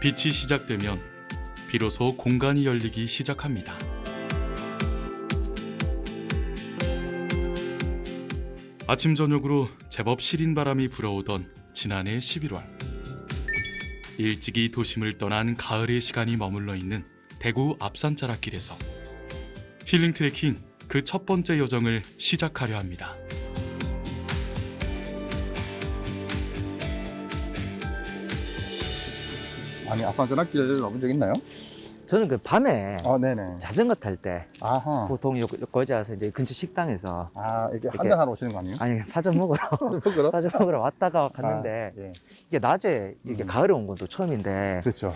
빛이 시작되면 비로소 공간이 열리기 시작합니다. 아침 저녁으로 제법 시린 바람이 불어오던 지난해 11월. 일찍이 도심을 떠난 가을의 시간이 머물러 있는 대구 앞산자락길에서 힐링 트레킹 그 첫 번째 여정을 시작하려 합니다. 아니, 앞산자락길 가본 적 있나요? 저는 그 밤에 네네. 자전거 탈 때 아하. 보통 거기 와서 이제 근처 식당에서 이게 이렇게- 한잔하러 오시는 거 아니에요? 아니 파전 먹으러 먹으러? 파전 먹으러 왔다가 갔는데 예. 이게 낮에 이렇게 가을에 온 건 또 처음인데 그렇죠.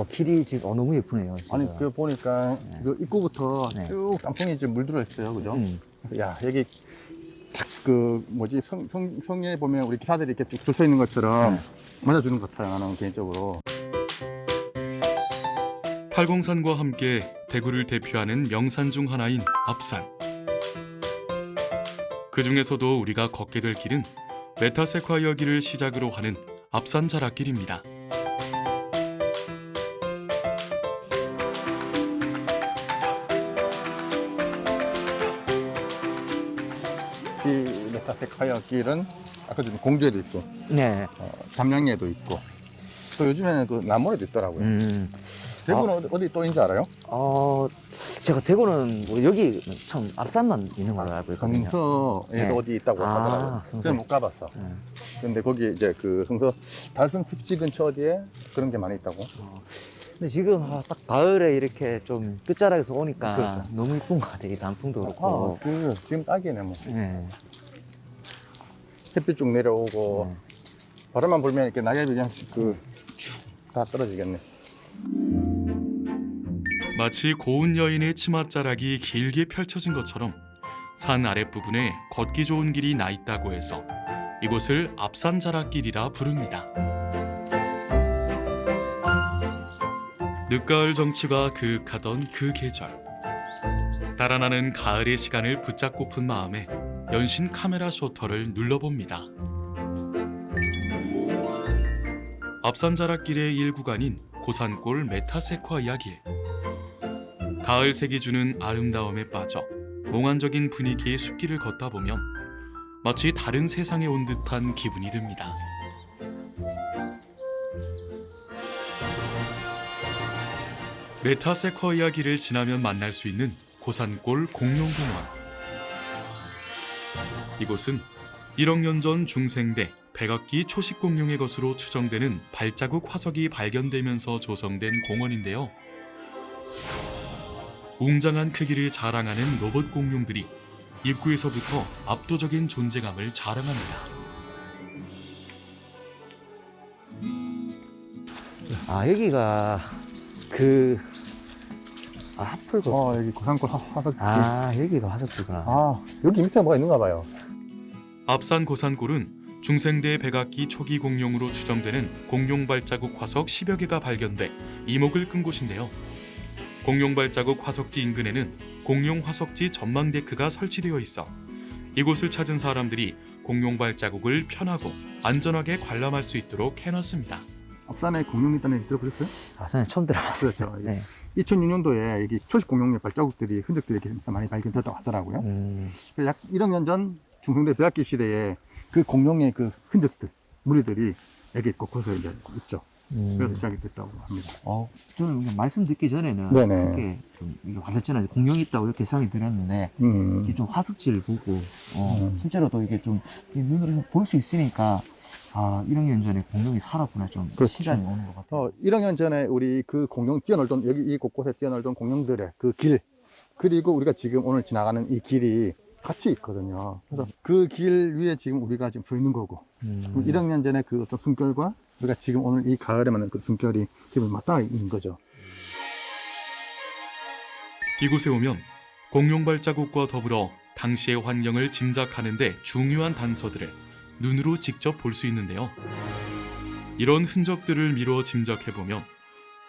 길이 지금 너무 예쁘네요. 지금. 아니, 그 보니까 그 입구부터 네. 쭉 단풍이 지금 물들어 있어요. 그죠? 그래서 야, 여기 딱 그 뭐지 성에 보면 우리 기사들이 이렇게 쭉 줄 서 있는 것처럼 맞아주는 것 같아요. 나는 개인적으로. 팔공산과 함께 대구를 대표하는 명산 중 하나인 앞산. 그 중에서도 우리가 걷게 될 길은 메타세콰이어 길을 시작으로 하는 앞산자락길입니다. 이 메타세콰이어 길은 아까 전에 공주에도 있고 네. 담양에도 있고 또 요즘에는 그 남원에도 있더라고요. 대구는 어디 또 있는지 알아요? 제가 대구는 뭐 여기 참 앞산만 있는 걸로 알고 있거든요. 성서에도 네. 어디 있다고 하더라고요. 성서. 저는 못 가봤어. 근데 거기 이제 그 성서 달성 습지 근처 어디에 그런 게 많이 있다고. 근데 지금 딱 가을에 이렇게 좀 끝자락에서 오니까 그렇죠. 너무 이쁜 것 같아요. 이 단풍도 그렇고. 지금 딱이네 뭐. 네. 햇빛 쭉 내려오고 네. 바람만 불면 이렇게 낙엽이 그냥 다 떨어지겠네. 마치 고운 여인의 치맛자락이 길게 펼쳐진 것처럼 산 아랫부분에 걷기 좋은 길이 나 있다고 해서 이곳을 앞산자락길이라 부릅니다. 늦가을 정취가 그윽하던 그 계절. 달아나는 가을의 시간을 붙잡고픈 마음에 연신 카메라 셔터를 눌러봅니다. 앞산자락길의 일구간인 고산골 메타세콰이어 길. 가을 색이 주는 아름다움에 빠져 몽환적인 분위기의 숲길을 걷다 보면 마치 다른 세상에 온 듯한 기분이 듭니다. 메타세콰이어 길을 지나면 만날 수 있는 고산골 공룡공원. 이곳은 1억 년 전 중생대 백악기 초식공룡의 것으로 추정되는 발자국 화석이 발견되면서 조성된 공원인데요. 웅장한 크기를 자랑하는 로봇 공룡들이 입구에서부터 압도적인 존재감을 자랑합니다. 여기가 하풀고. 여기 고산골 화석지. 여기가 화석지구나. 여기 밑에 뭐가 있는가 봐요. 앞산 고산골은 중생대 백악기 초기 공룡으로 추정되는 공룡 발자국 화석 10여 개가 발견돼 이목을 끈 곳인데요. 공룡 발자국 화석지 인근에는 공룡 화석지 전망데크가 설치되어 있어 이곳을 찾은 사람들이 공룡 발자국을 편하고 안전하게 관람할 수 있도록 해놨습니다. 앞산에 공룡이 있다는 얘기 들어보셨어요? 저는 처음 들어봤어요. 그렇죠. 네. 2006년도에 여기 초식 공룡의 발자국들이 흔적들이 이렇게 많이 발견됐다고 하더라고요. 약 1억 년 전 중생대 백악기 시대에 그 공룡의 그 흔적들, 무리들이 여기 곳곳에 이제 있죠. 그래서 시작이 됐다고 합니다. 저는 말씀 듣기 전에는 네네. 그게 좀 와닿잖아요. 공룡이 있다고 이렇게 생각이 들었는데 이게 좀 화석지를 보고 실제로도 이게 좀 눈으로 볼 수 있으니까 1억 년 전에 공룡이 살았구나 좀 그렇죠. 시간이 오는 것 같아요. 1억 년 전에 우리 그 공룡 뛰어놀던 여기 이 곳곳에 뛰어놀던 공룡들의 그 길, 그리고 우리가 지금 오늘 지나가는 이 길이 같이 있거든요. 그래서 그 길 위에 지금 우리가 지금 서 있는 거고 1억 년 전에 그 어떤 숨결과 우리가 지금 오늘 이 가을에 맞는 그 숨결이 지금 맞닿아 있는 거죠. 이곳에 오면 공룡 발자국과 더불어 당시의 환경을 짐작하는 데 중요한 단서들을 눈으로 직접 볼 수 있는데요. 이런 흔적들을 미루어 짐작해보면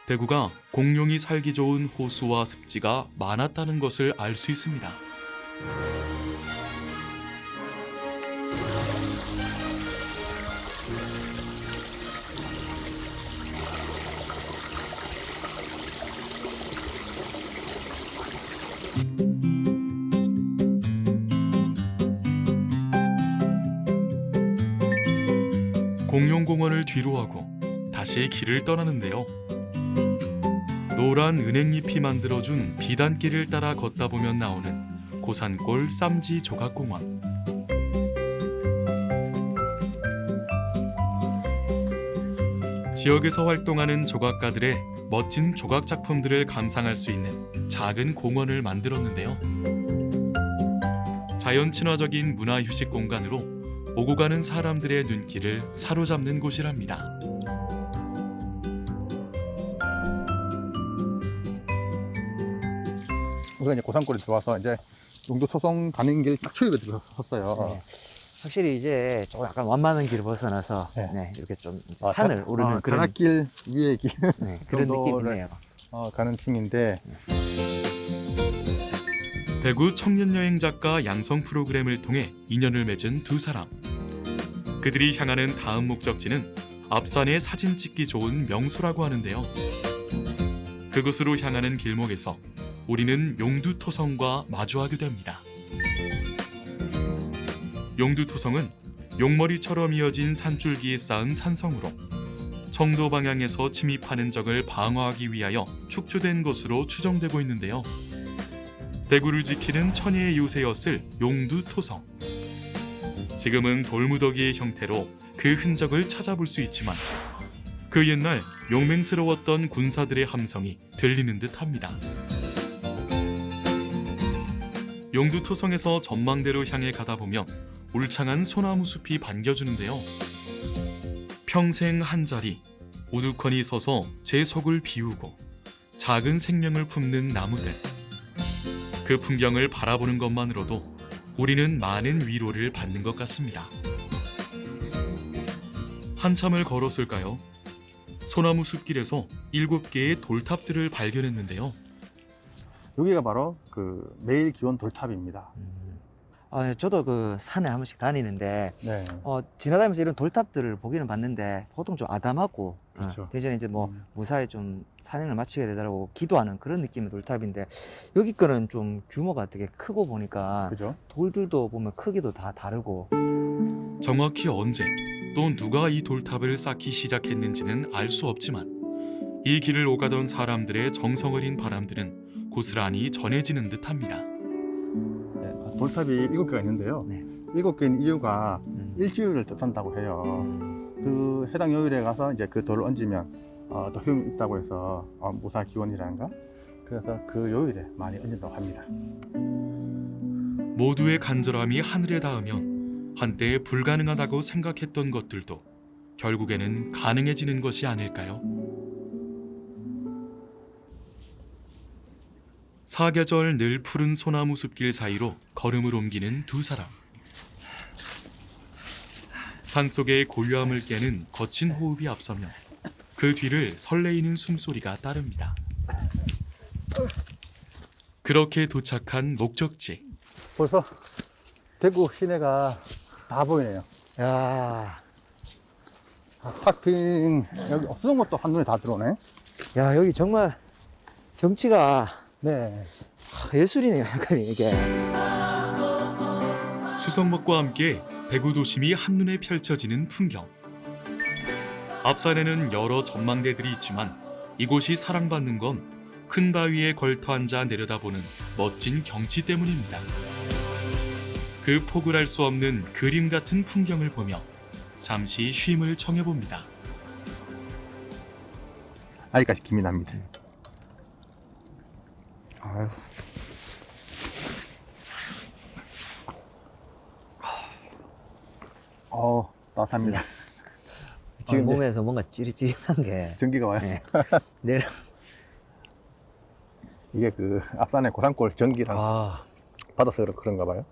대구가 공룡이 살기 좋은 호수와 습지가 많았다는 것을 알 수 있습니다. 공룡공원을 뒤로하고 다시 길을 떠나는데요. 노란 은행잎이 만들어준 비단길을 따라 걷다 보면 나오는 고산골 쌈지 조각공원. 지역에서 활동하는 조각가들의 멋진 조각 작품들을 감상할 수 있는 작은 공원을 만들었는데요. 자연 친화적인 문화 휴식 공간으로 오고 가는 사람들의 눈길을 사로잡는 곳이랍니다. 우리가 이제 고산골에 들어와서 이제 용도 토성 가는 길 딱 초입에 들어섰어요. 네. 확실히 이제 조금 약간 완만한 길을 벗어나서 네. 네, 이렇게 좀 산을 오르는 그런 전학길 위에 길 네, 그런 정도를 느낌이네요. 가는 중인데 대구 청년여행 작가 양성 프로그램을 통해 인연을 맺은 두 사람. 그들이 향하는 다음 목적지는 앞산에 사진 찍기 좋은 명소라고 하는데요. 그곳으로 향하는 길목에서 우리는 용두토성과 마주하게 됩니다. 용두토성은 용머리처럼 이어진 산줄기에 쌓은 산성으로 청도 방향에서 침입하는 적을 방어하기 위하여 축조된 것으로 추정되고 있는데요. 대구를 지키는 천혜의 요새였을 용두토성. 지금은 돌무더기의 형태로 그 흔적을 찾아볼 수 있지만 그 옛날 용맹스러웠던 군사들의 함성이 들리는 듯합니다. 용두토성에서 전망대로 향해 가다 보면 울창한 소나무 숲이 반겨주는데요. 평생 한 자리 우두커니 서서 제 속을 비우고 작은 생명을 품는 나무들. 그 풍경을 바라보는 것만으로도 우리는 많은 위로를 받는 것 같습니다. 한참을 걸었을까요? 소나무 숲길에서 7개의 돌탑들을 발견했는데요. 여기가 바로 그 매일 기원 돌탑입니다. 저도 그 산에 한 번씩 다니는데 네. 지나다니면서 이런 돌탑들을 보기는 봤는데 보통 좀 아담하고 그렇죠. 대전에 이제 뭐 무사히 좀 산행을 마치게 되더라고 기도하는 그런 느낌의 돌탑인데 여기 거는 좀 규모가 되게 크고 보니까 그죠? 돌들도 보면 크기도 다 다르고 정확히 언제 또 누가 이 돌탑을 쌓기 시작했는지는 알 수 없지만 이 길을 오가던 사람들의 정성 어린 바람들은 고스란히 전해지는 듯합니다. 돌탑이 7개가 있는데요. 네. 7개인 이유가 일주일을 뜻한다고 해요. 음. 그 해당 요일에 가서 이제 그 돌을 얹으면 또 효용이 있다고 해서 무사 기원이라는가? 그래서 그 요일에 많이 얹는다고 합니다. 모두의 간절함이 하늘에 닿으면 한때 불가능하다고 생각했던 것들도 결국에는 가능해지는 것이 아닐까요? 사계절 늘 푸른 소나무 숲길 사이로 걸음을 옮기는 두 사람. 산속의 고요함을 깨는 거친 호흡이 앞서며 그 뒤를 설레이는 숨소리가 따릅니다. 그렇게 도착한 목적지. 벌써 대구 시내가 다 보이네요. 야, 아파트 여기 없었던 것도 한눈에 다 들어오네. 야 여기 정말 경치가 네. 예술이네요. 약간 이게 수성목과 함께 대구 도심이 한눈에 펼쳐지는 풍경. 앞산에는 여러 전망대들이 있지만 이곳이 사랑받는 건 큰 바위에 걸터 앉아 내려다보는 멋진 경치 때문입니다. 그 포근할 수 없는 그림 같은 풍경을 보며 잠시 쉼을 청해봅니다. 아직까지 김이 납니다. 아유. 따뜻합니다. 지금 이제 몸에서 뭔가 찌릿찌릿한 게 전기가 와요. 네. 내려 이게 그 앞산의 고산골 전기랑 아, 받아서 그런가 봐요.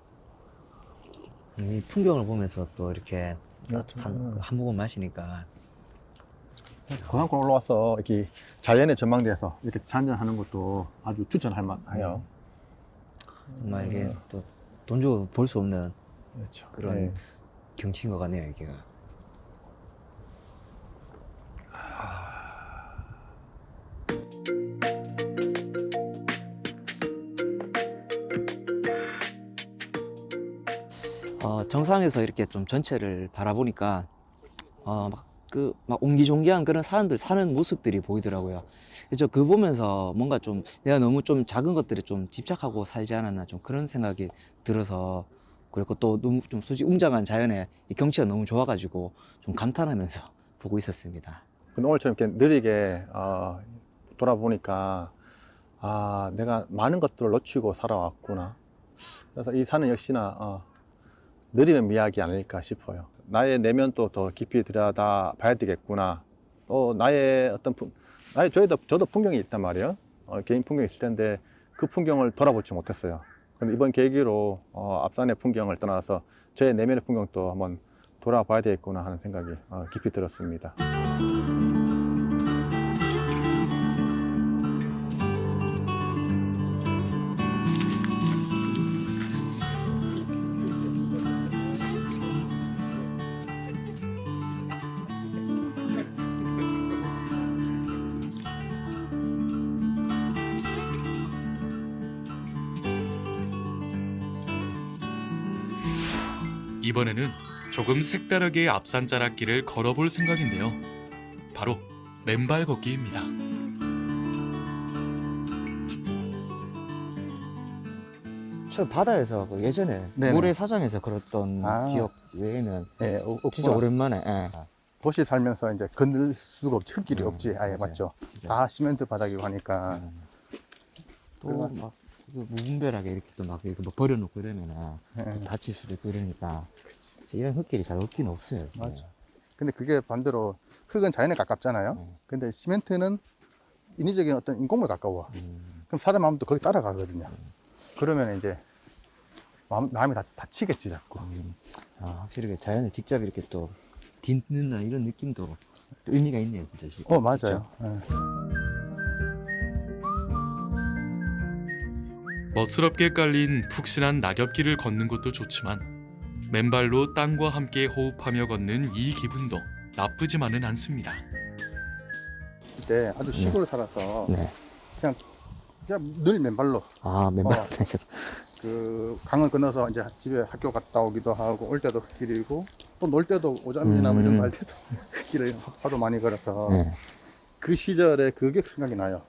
이 풍경을 보면서 또 이렇게 따뜻한 한 모금 마시니까 고산골 올라와서 이렇게 자연의 전망대에서 이렇게 잔잔하는 것도 아주 추천할 만해요. 정말 이게 또 돈 주고 볼 수 없는 그렇죠. 그런 네. 경치인 것 같네요, 여기가. 정상에서 이렇게 좀 전체를 바라보니까 막 옹기종기한 그런 사람들 사는 모습들이 보이더라고요. 그래서 그 보면서 뭔가 좀 내가 너무 좀 작은 것들에 좀 집착하고 살지 않았나 좀 그런 생각이 들어서, 그리고 또 너무 좀 솔직히 웅장한 자연의 이 경치가 너무 좋아가지고 좀 감탄하면서 보고 있었습니다. 근데 오늘처럼 이렇게 느리게 돌아보니까 내가 많은 것들을 놓치고 살아왔구나. 그래서 이 산은 역시나 느림의 미학이 아닐까 싶어요. 나의 내면 또 더 깊이 들여다 봐야 되겠구나. 또 나의 저도 풍경이 있단 말이에요. 개인 풍경이 있을 텐데 그 풍경을 돌아보지 못했어요. 근데 이번 계기로 앞산의 풍경을 떠나서 제 내면의 풍경도 한번 돌아봐야 되겠구나 하는 생각이 깊이 들었습니다. 이번에는 조금 색다르게 앞산 자락길을 걸어볼 생각인데요. 바로 맨발 걷기입니다. 저 바다에서 예전에 네네. 모래사장에서 걸었던 아. 기억 외에는 네, 진짜 오랜만에. 예. 도시 살면서 이제 건들 수가 없지, 흙길이 없지. 아예 맞아요. 맞죠. 진짜. 다 시멘트 바닥이고 하니까. 또막 무분별하게 이렇게 또 막 이렇게 뭐 버려놓고 이러면은 네. 다칠 수도 있고 이러니까 진짜 이런 흙길이 잘 없기는 없어요. 맞아. 근데 그게 반대로 흙은 자연에 가깝잖아요. 근데 시멘트는 인위적인 어떤 인공물 가까워. 그럼 사람 마음도 거기 따라가거든요. 그러면 이제 마음이 다 다치겠지 자꾸. 확실히 그 자연을 직접 이렇게 또 딛는다 이런 느낌도 또 의미가 있네요, 진짜. 맞아요. 직접. 예. 멋스럽게 깔린 푹신한 낙엽길을 걷는 것도 좋지만 맨발로 땅과 함께 호흡하며 걷는 이 기분도 나쁘지만은 않습니다. 그때 아주 시골 살아서 네. 그냥 늘 맨발로 맨발. 그 강을 건너서 이제 집에 학교 갔다 오기도 하고 올 때도 흙길이고 또 놀 때도 오잠이나 뭐 이런 거 할 때도 흙길을 하도 많이 걸어서 네. 그 시절에 그게 생각이 나요.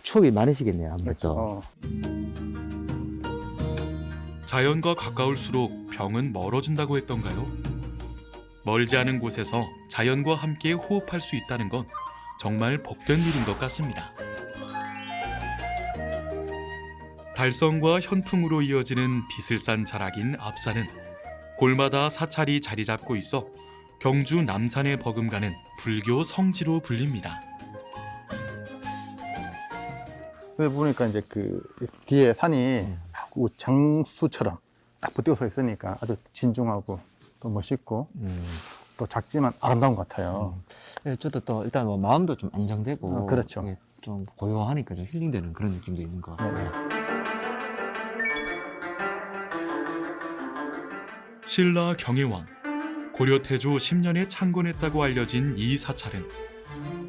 추억이 많으시겠네요, 아무래도. 그렇죠. 자연과 가까울수록 병은 멀어진다고 했던가요? 멀지 않은 곳에서 자연과 함께 호흡할 수 있다는 건 정말 복된 일인 것 같습니다. 달성과 현풍으로 이어지는 비슬산 자락인 앞산은 골마다 사찰이 자리 잡고 있어 경주 남산에 버금가는 불교 성지로 불립니다. 그래 보니까 이제 그 뒤에 산이 장수처럼 딱 붙어 서 있으니까 아주 진중하고 또 멋있고 또 작지만 아름다운 것 같아요. 네, 저도 또 일단 뭐 마음도 좀 안정되고 그렇죠. 이게 좀 고요하니까 좀 힐링되는 그런 느낌도 있는 것 같아요. 신라 경혜왕, 고려 태조 10년에 창건했다고 알려진 이 사찰은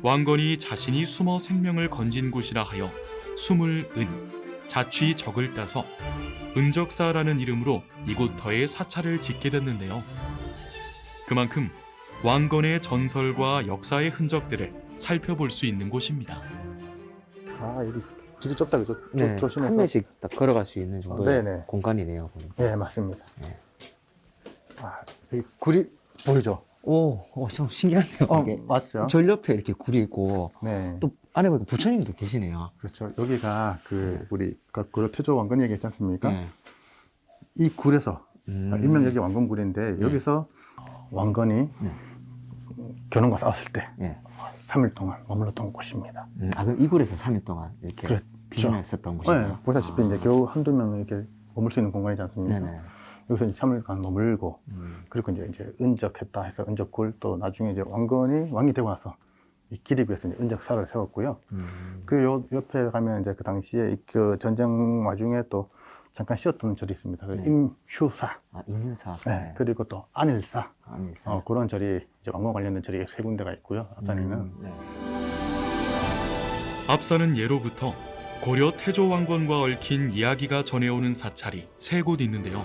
왕건이 자신이 숨어 생명을 건진 곳이라 하여 숨을 은, 자취 적을 따서 은적사라는 이름으로 이곳터에 사찰을 짓게 됐는데요. 그만큼 왕건의 전설과 역사의 흔적들을 살펴볼 수 있는 곳입니다. 여기 길이 좁다 그죠? 네, 조심해서. 한 명씩 딱 걸어갈 수 있는 정도의 네네. 공간이네요. 보니까. 네, 맞습니다. 네. 여기 굴이 보이죠? 좀 신기하네요. 이게. 맞죠? 절 옆에 이렇게 굴이 있고 네. 또 안에 보니까 부처님도 계시네요. 그렇죠. 여기가 우리 고려 태조 왕건 얘기했지 않습니까? 네. 이 굴에서 일명 여기 왕건굴인데 여기서 왕건이 견훤과 싸웠을 때 네. 3일 동안 머물렀던 곳입니다. 그럼 이 굴에서 3일 동안 이렇게 그렇죠. 비전을 썼던 곳이에요. 네, 보다시피 이제 겨우 한두 명 이렇게 머물 수 있는 공간이지 않습니까? 네네. 여기서 이제 3일간 머물고 그리고 이제 은적했다 해서 은적굴 또 나중에 이제 왕건이 왕이 되고 나서 이 기립에서 이제 은적사를 세웠고요. 그 옆에 가면 이제 그 당시에 그 전쟁 와중에 또 잠깐 쉬었던 절이 있습니다. 그 네. 임휴사. 임유사. 네. 그리고 또 안일사. 안일사. 그런 절이 이제 왕건 관련된 절이 세 군데가 있고요. 앞산에는. 네. 앞산은 예로부터 고려 태조 왕건과 얽힌 이야기가 전해오는 사찰이 세 곳 있는데요.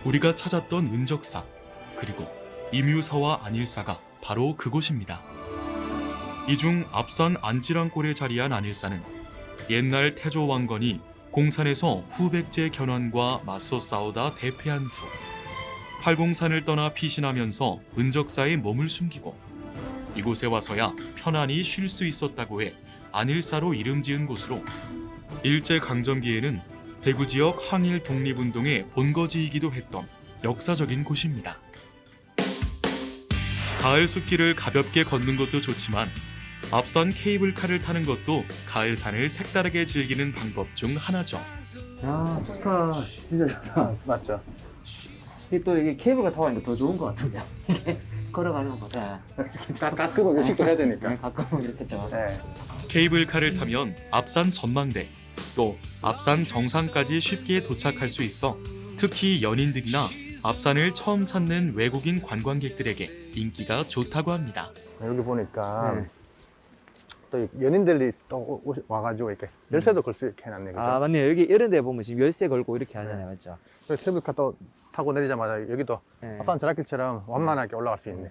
우리가 찾았던 은적사, 그리고 임유사와 안일사가 바로 그곳입니다. 이 중 앞산 안지랑골에 자리한 안일사는 옛날 태조 왕건이 공산에서 후백제 견환과 맞서 싸우다 대패한 후 팔공산을 떠나 피신하면서 은적사에 몸을 숨기고 이곳에 와서야 편안히 쉴 수 있었다고 해 안일사로 이름 지은 곳으로 일제강점기에는 대구 지역 항일 독립운동의 본거지이기도 했던 역사적인 곳입니다. 가을 숲길을 가볍게 걷는 것도 좋지만 앞산 케이블카를 타는 것도 가을산을 색다르게 즐기는 방법 중 하나죠. 야, 좋다. 진짜 좋다. 맞죠? 또 이게 케이블카 타고 하니까 더 좋은 것 같은데. 이게 걸어가는 것보다. 가끔은 의식도 해야 되니까. 가끔은 이렇게 좀. 네. 케이블카를 타면 앞산 전망대, 또 앞산 정상까지 쉽게 도착할 수 있어 특히 연인들이나 앞산을 처음 찾는 외국인 관광객들에게 인기가 좋다고 합니다. 여기 보니까 네. 또 연인들이 또 와가지고 이렇게 열쇠도 걸 수 있게 해놨네. 그죠? 아, 맞네요. 여기 이런 데 보면 지금 열쇠 걸고 이렇게 하잖아요. 맞죠? 그래서 케이블카 또 타고 내리자마자 여기도 네. 앞산 전학길처럼 완만하게 올라갈 수 있네.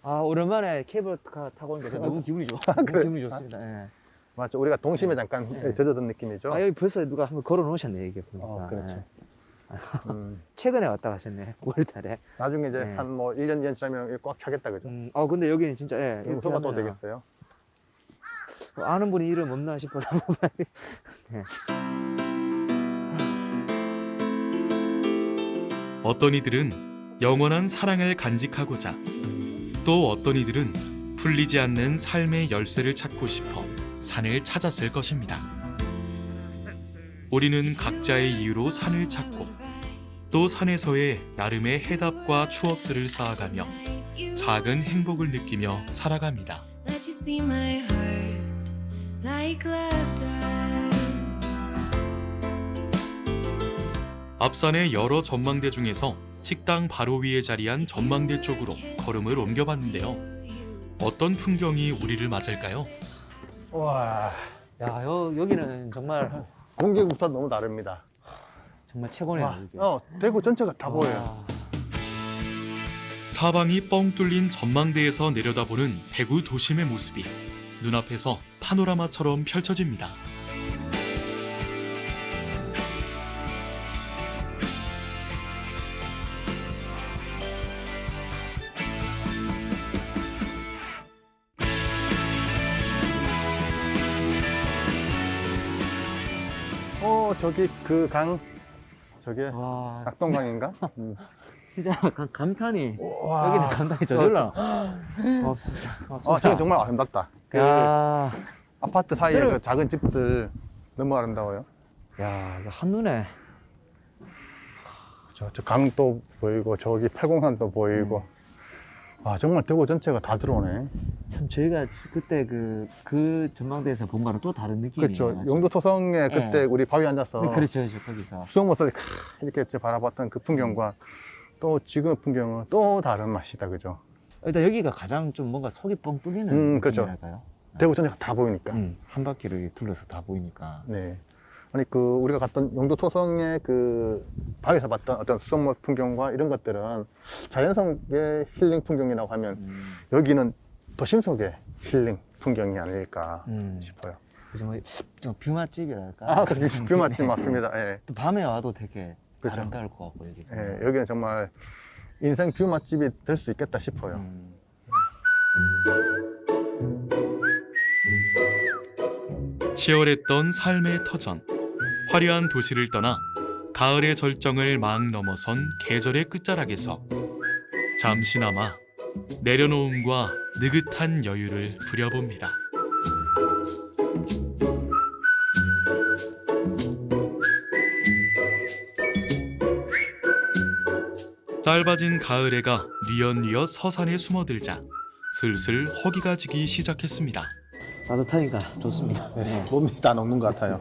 아, 오랜만에 케이블카 타고 오니까 너무 기분이 좋아. 너무 그래? 기분이 좋습니다. 예. 맞죠? 우리가 동심에 잠깐 네. 젖어든 느낌이죠. 아, 여기 벌써 누가 한번 걸어 놓으셨네, 이게 보니까. 그렇죠. 예. 음, 최근에 왔다 가셨네, 9월 달에. 나중에 이제 네. 한 뭐 1년, 2년 지나면 여기 꽉 차겠다, 그죠? 아, 근데 여기는 진짜, 예. 이렇게 소가 또 하면은 되겠어요. 아는 분이 이름 없나 싶어서 한번 봐야 돼. 어떤 이들은 영원한 사랑을 간직하고자, 또 어떤 이들은 풀리지 않는 삶의 열쇠를 찾고 싶어 산을 찾았을 것입니다. 우리는 각자의 이유로 산을 찾고 또 산에서의 나름의 해답과 추억들을 쌓아가며 작은 행복을 느끼며 살아갑니다. Let you see my heart like love does. 앞산의 여러 전망대 중에서 식당 바로 위에 자리한 전망대 쪽으로 걸음을 옮겨봤는데요. 어떤 풍경이 우리를 맞을까요? 와, 야, 여기는 정말, 공기부터 너무 다릅니다. 정말 최고네요. 와, 여기. 대구 전체가 다 보여요. 와. 사방이 뻥 뚫린 전망대에서 내려다보는 대구 도심의 모습이 눈앞에서 파노라마처럼 펼쳐집니다. 저기 그 강, 저게 와, 낙동강인가? 진짜 감탄이. 와. 여기는 감탄이 저절로. 저기 정말 아름답다. 그 야, 아파트 사이에 저를- 그 작은 집들 너무 아름다워요. 야, 이거 한눈에. 저 강도 보이고 저기 팔공산도 보이고. 아, 정말 대구 전체가 다 들어오네. 참 저희가 그때 그 전망대에서 본 거랑 또 다른 느낌이에요. 그렇죠. 용도 토성에 그때 네. 우리 바위 앉아서 그렇죠, 그렇죠, 거기서. 수영모서 이렇게 바라봤던 그 풍경과 또 지금 풍경은 또 다른 맛이다, 그죠? 일단 여기가 가장 좀 뭔가 속이 뻥 뚫리는 그렇죠. 느낌이랄까요? 대구 전체가 다 보이니까. 한 바퀴를 둘러서 다 보이니까. 네. 아니 우리가 갔던 용도 토성의 그 바위에서 봤던 어떤 수성모 풍경과 이런 것들은 자연성의 힐링 풍경이라고 하면 여기는 도심 속의 힐링 풍경이 아닐까 싶어요. 그죠, 좀 뷰 맛집이랄까. 아, 그 맛집 맞습니다. 예. 또 밤에 와도 되게 그렇죠. 아름다울 것 같고 여기. 예, 여기는 정말 인생 뷰 맛집이 될 수 있겠다 싶어요. 치열했던 삶의 터전, 화려한 도시를 떠나 가을의 절정을 막 넘어선 계절의 끝자락에서 잠시나마 내려놓음과 느긋한 여유를 부려봅니다. 짧아진 가을해가 뉘엿뉘엿 서산에 숨어들자 슬슬 허기가 지기 시작했습니다. 따뜻하니까 좋습니다. 네, 몸이 다 녹는 것 같아요.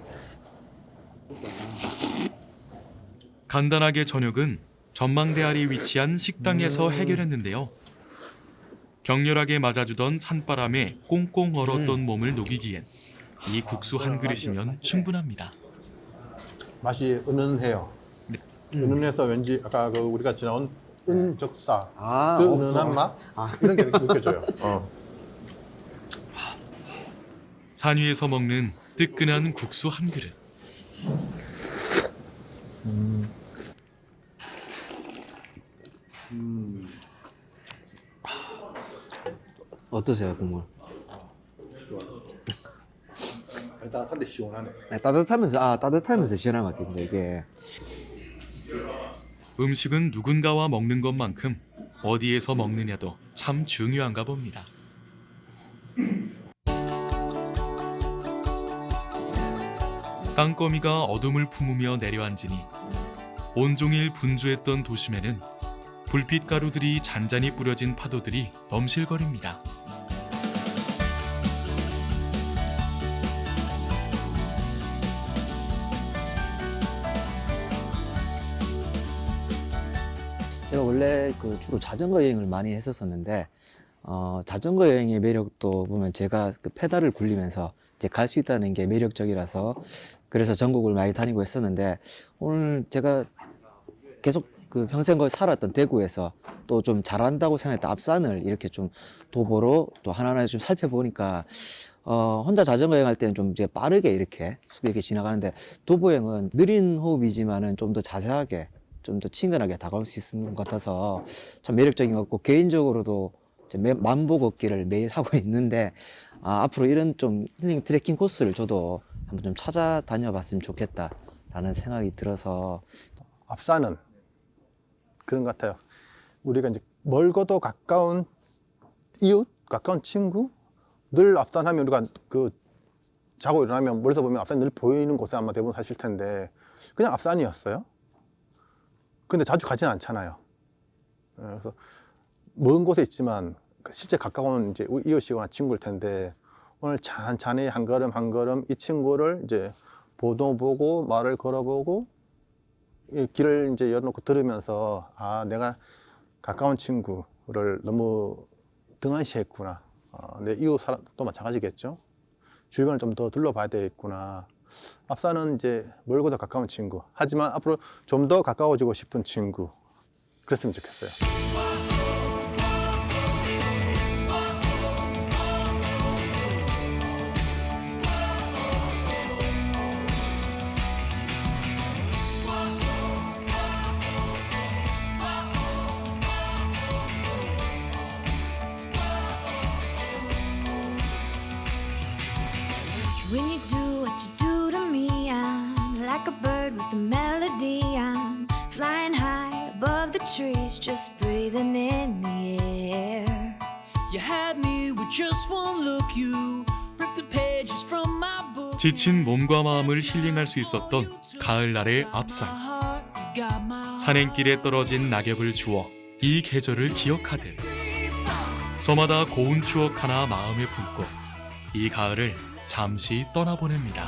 간단하게 저녁은 전망대 아래 위치한 식당에서 해결했는데요. 격렬하게 맞아주던 산바람에 꽁꽁 얼었던 몸을 녹이기엔 이 국수 한 그릇이면 충분합니다. 맛이 은은해요. 은은해서 왠지 아까 우리가 지나온 은적사, 아, 그 은은한 맛 이런 게 느껴져요. 산 위에서 먹는 뜨끈한 국수 한 그릇. 어떠세요, 국물? 따뜻한데 시원하네. 네, 따뜻하면서 시원한 것 같아요, 진짜 이게. 음식은 누군가와 먹는 것만큼 어디에서 먹느냐도 참 중요한가 봅니다. 땅거미가 어둠을 품으며 내려앉으니 온종일 분주했던 도심에는 불빛 가루들이 잔잔히 뿌려진 파도들이 넘실거립니다. 제가 원래 그 주로 자전거 여행을 많이 했었었는데, 자전거 여행의 매력도 보면 제가 그 페달을 굴리면서 이제 갈 수 있다는 게 매력적이라서 그래서 전국을 많이 다니고 했었는데, 오늘 제가 계속 그 평생 거기 살았던 대구에서 또 좀 잘한다고 생각했던 앞산을 이렇게 좀 도보로 또 하나하나 좀 살펴보니까, 혼자 자전거 여행할 때는 좀 이제 빠르게 이렇게 지나가는데, 도보 여행은 느린 호흡이지만은 좀 더 자세하게 좀 더 친근하게 다가올 수 있는 것 같아서 참 매력적인 것 같고, 개인적으로도 이제 만보 걷기를 매일 하고 있는데, 앞으로 이런 좀 힐링 트레킹 코스를 저도 한번 좀 찾아다녀 봤으면 좋겠다라는 생각이 들어서. 앞산은 그런 것 같아요. 우리가 이제 멀고도 가까운 이웃, 가까운 친구, 늘 앞산하면 우리가 그 자고 일어나면 멀리서 보면 앞산이 늘 보이는 곳에 아마 대부분 사실 텐데 그냥 앞산이었어요. 근데 자주 가지는 않잖아요. 그래서 먼 곳에 있지만 실제 가까운 이제 이웃이거나 친구일 텐데, 오늘 찬찬히 한 걸음 한 걸음 이 친구를 이제 보도 보고 말을 걸어보고 이 길을 이제 열어놓고 들으면서, 아, 내가 가까운 친구를 너무 등한시했구나. 내 이웃 사람도 마찬가지겠죠. 주변을 좀 더 둘러봐야 되겠구나. 앞산은 이제 멀고도 가까운 친구, 하지만 앞으로 좀 더 가까워지고 싶은 친구, 그랬으면 좋겠어요. When you do what you do to me, I'm like a bird with a melody. I'm flying high above the trees, just breathing in the air. You had me with just one look. You ripped the pages from my book. 지친 몸과 마음을 힐링할 수 있었던 가을날의 앞산. 산행길에 떨어진 낙엽을 주워 이 계절을 기억하듯 저마다 고운 추억 하나 마음에 품고 이 가을을 잠시 떠나보냅니다.